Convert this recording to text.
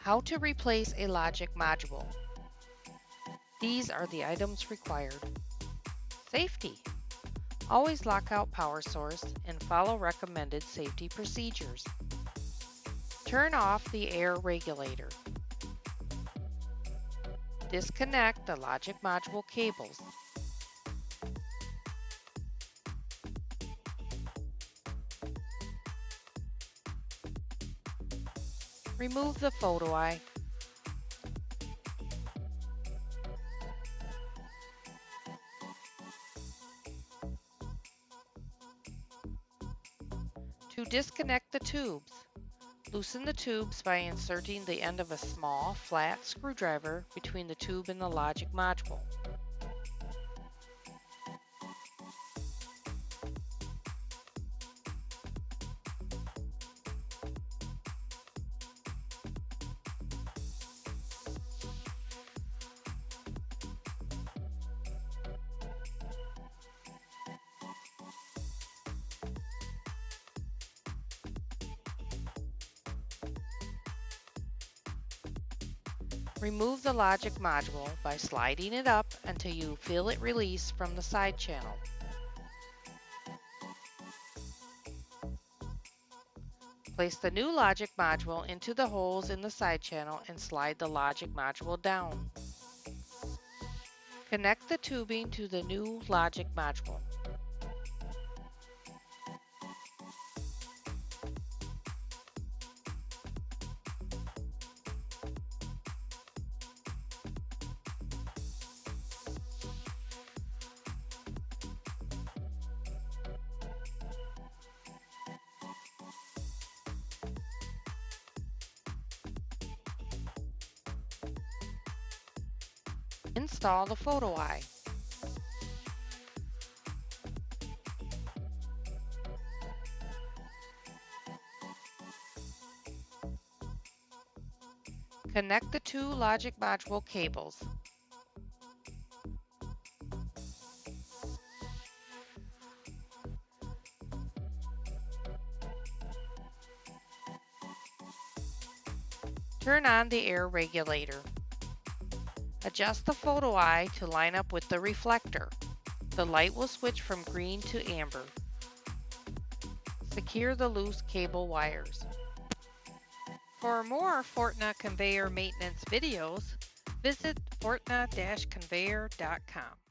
How to replace a logic module. These are the items required. Safety. Always lock out power source and follow recommended safety procedures. Turn off the air regulator. Disconnect the logic module cables. Remove the photo eye. To disconnect the tubes, loosen the tubes by inserting the end of a small, flat screwdriver between the tube and the logic module. Remove the logic module by sliding it up until you feel it release from the side channel. Place the new logic module into the holes in the side channel and slide the logic module down. Connect the tubing to the new logic module. Install the photo eye. Connect the two logic module cables. Turn on the air regulator. Adjust the photo eye to line up with the reflector. The light will switch from green to amber. Secure the loose cable wires. For more Fortna conveyor maintenance videos, visit fortna-conveyor.com.